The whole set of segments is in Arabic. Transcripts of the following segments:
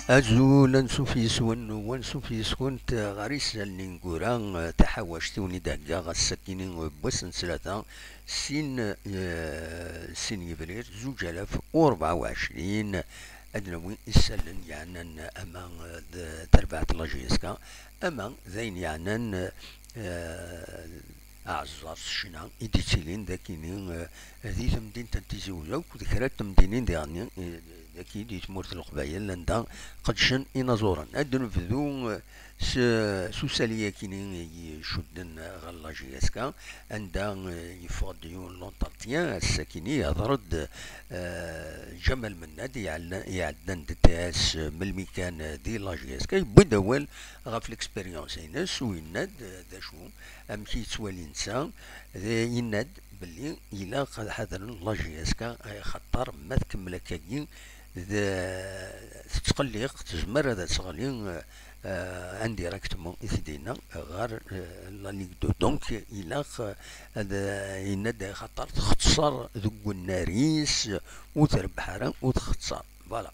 أزول ونسوفيسون غاريس النينغورا تحوشتي ونيداكا غاساكينين بوسن ثلاثة سين يبرير 2024 أدنوي السلن يعني أما تربعة لاجيسكا أما زين يعني أعزار الشنا إديتيلين داكينين ذي تمدين تنتيزيوزا وذكرات تمدينين ديعني ذاكي دي تمورت القبايل لندا قدشن إنازورا أدن فذو سوساليا كينين يشدن غلاجياسكا عندها يفض ديون لونتارتيان الساكيني يضرد جمال من نادي يعدن دتاس من المكان دي لاجياسكا يبدا وال غاف الاكسبيريونس ينس ويناد ذا شو ام كي تسوالي نسا يناد باللي إلا قد حضر لاجياسكا خطر ما تكمل كاين تتقلق تزمر هذا تغلي انديريكتومون يفيدينا غير لا ليغ دو دونك إلا هذا يناد خطر تختصر ذو الناريس وتربح وتختصر فوالا.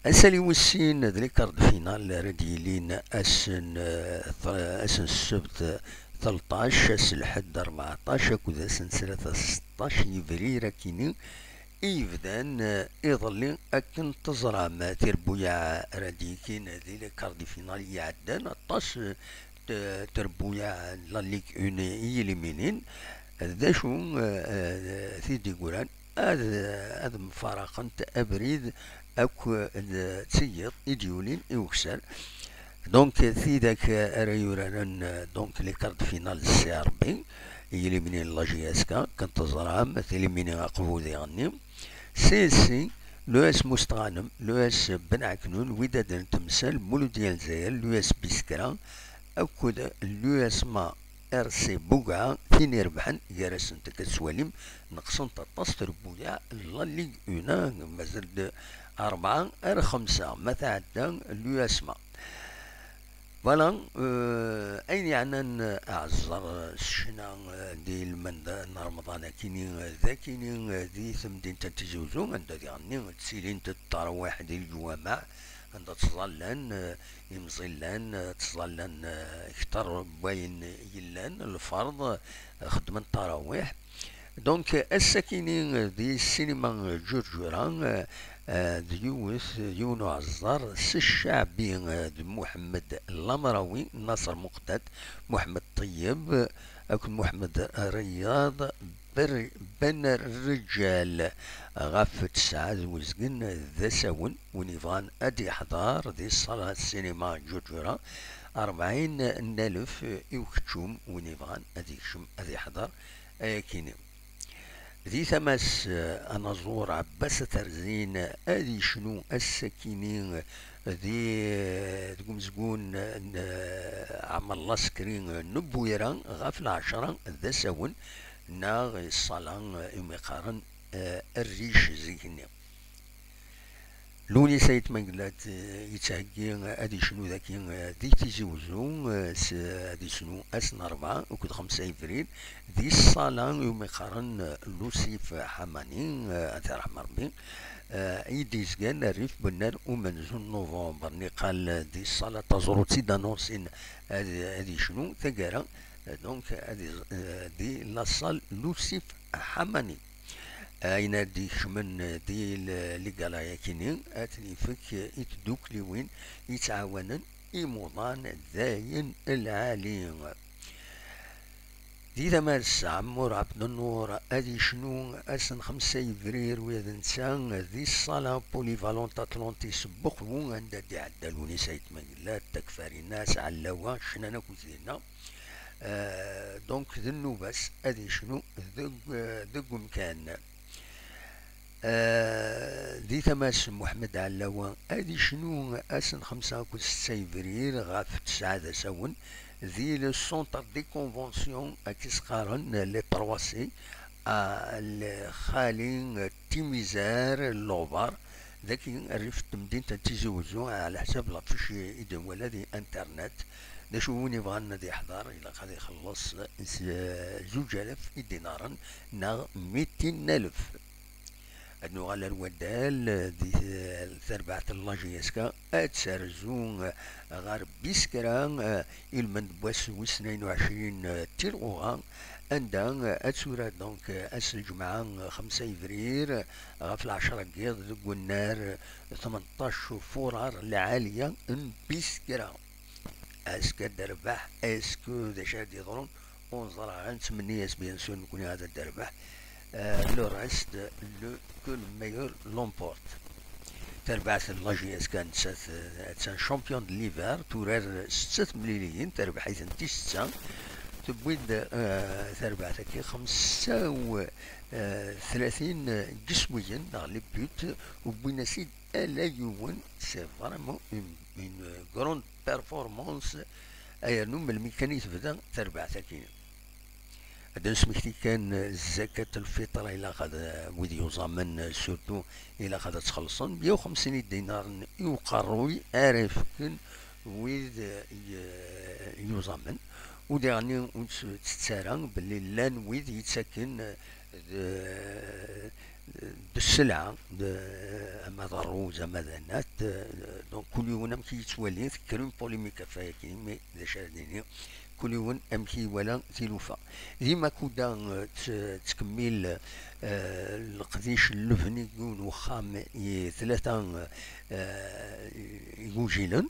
اسالي وسين ذلك كارد فينال راديلين اسن السبت 13 اس الحد 14 اكود اسن 16 يفرير كيني يبدان يظلي اكن تزرع ما تربويا راديكين ذلك كارد فينال يعدان الطاس تربويا لا ليغ اون يليمينين ذا شو ثيدي قولان هذا مفارقة أبريد أكو تسيط إديولين يوكسر دونك في ذاك ريوران دونك لي كارت فينال سي ار بي يليميني لاجياسكا كانت تزرع يليميني قبو ديغني سي لو اس مستغانم لو اس بن عكنون وداد تمثال مولو ديال زاير لو اس بيسكرا أكو لو اس ما ار سي بوغا فين يربحن جارسن تكسواليم نقصن تطاس تربويا لا ليغ اون مازال 4 ار 5 ما تعدى لو اسما فوالا. اين يعني اعزر الشنا ديال من رمضان كيني ذا كيني ذي ثمدين تتجوزو عند ذي غني تسيلين تتراوح ديال الجوامع عند تظلن يمزلان تظلن اكثر باين يلان الفرض خدمة التراويح دونك الساكنين دي السينما جرجران ديوث يونو عزار الشعبي محمد اللمراوي ناصر مقتد محمد طيب أكون محمد رياض بن الرجال غاف تسعة وزقن ذا ساون ونيفان أدي حضار دي صالة السينما جرجرة 40,000 يوكتشوم ونيفان أدي شم أدي حضار كيني ذي ثمس أنا زور عباس ترزين أدي شنو السكينين ذي تقوم زقون عمل الله سكرين نبويران غاف 10 ذا ساون ناغ الصلاة يمقارن الريش زيكني لوني سيد مقلات يتهجي ادي شنو ذاكي ذي تيزوزو ادي شنو اسن 4 وكد 5 افريل ذي الصلاة يمقارن لوسيف حماني اتى رحمة ربي ايدي سكان الريف بنار ومنزون نوفمبر نقال دي الصلاة تزورو تيدانونسين ادي شنو ثقارا دونك دي لاصال لوسيف حماني اين دي شمن دي لي قالايا كينين اتني فك يتدوك لي وين يتعاونن ايموضان ذاين العالي دي ثماس عمور عبد النور ادي شنو اسن 5 افرير ويا نسان ذي الصالة بوليفالونت اتلانتيس بقو عند دي عدلوني سيد مجلات تكفاري الناس علاوا شنانا كوزينا دونك ذنو بس ادي شنو ذق مكان ذي ثماس محمد علاوا ادي شنو اسن 5 6 افرير غاف 9 ساون ذي لو سونتر دي كونفونسيون اكيسقارن لي برواسي الخالي تيميزار اللوبر ذاكي عرفت مدينة تيزوزو على حساب لافيش ايدن ولا دي انترنت دا شوفوني بغانا دي يحضر الى غادي يخلص 2000 دينارا نا 200,000 نوغال الودال دي تربعة اللاجيسكا اتسارزون غار بيسكرا المن بواس و 22 تيروغا عندها اتسورا دونك اس الجمعة 5 افرير غاف العشرة قيض النار 18 فورار العالية ان بيسكرا اسكا دربح اسكو ذا شاد يضرون ونظر عن تمنية بيان سور نكون هذا الدربح لو ريست لو كو لو ميور لومبورت تربعت لاجياس كانت تسان شامبيون دو ليفر تورار 6 مليليين تربح حيث انتي 6 تبويد تربعت كي 35 جسويا dans les buts وبوينا سيد الا يوون سي فريمون اون غروند بيرفورمانس ايا نوم الميكانيزم بدا تربعت كي هذا سميتي كان زكاة الفطر إلا خد ويد يوزامن سورتو إلا خد تخلصن 150 دينار يقروي عارفكن ويد يوزامن ودعني تتسارع باللي لان ويد يتسكن السلعة أما ضروز أما ذنات دونك كل يوم كي يتولي تكرم بوليميكا فيها كيمي ذا شارديني كل يوم أمكي ولا تلوفا ديما كودا تكمل القديش اللبني يكون وخام ثلاثة يوجيلن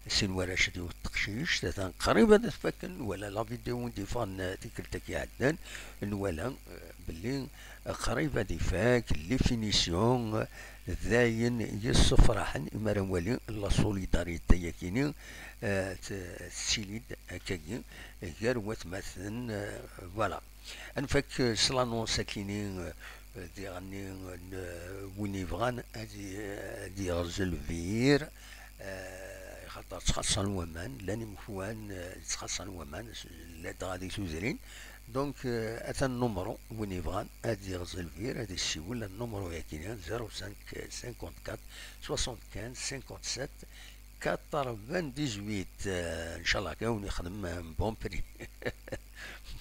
سنوا راشد والتقشيش ثلاثة قريبة تفكن ولا لا فيديو ديفان تكلتك يعدن ولا باللي قريبة ديفاك لي فينيسيون ذاين يصفرحن إمارا ولي لا سوليداريتي يكيني تسيليد هكاكي غير وتمثل فوالا انفك سلانون ساكيني دي غني وين يبغان هادي غزل فير خاطر تخصن ومان لاني مفوان تخصن ومان لا غادي سوزرين دونك اتا النمرو وين يبغان هادي غزل فير هادي السيول النمرو ياكيني 05 54 75 57 98 ان شاء الله كون يخدم بون بري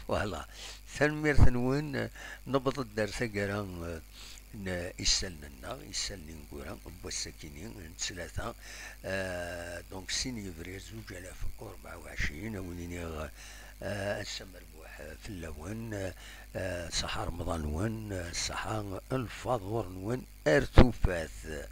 فوالا تنمير ثنون نبض الدرس كرا يسالنا يسالني نقولها بوساكينين ثلاثة دونك سين يفرير 2024 وليني السمر بوح في اللون صحا رمضان ون صحا الفاضور ون ارتوفاث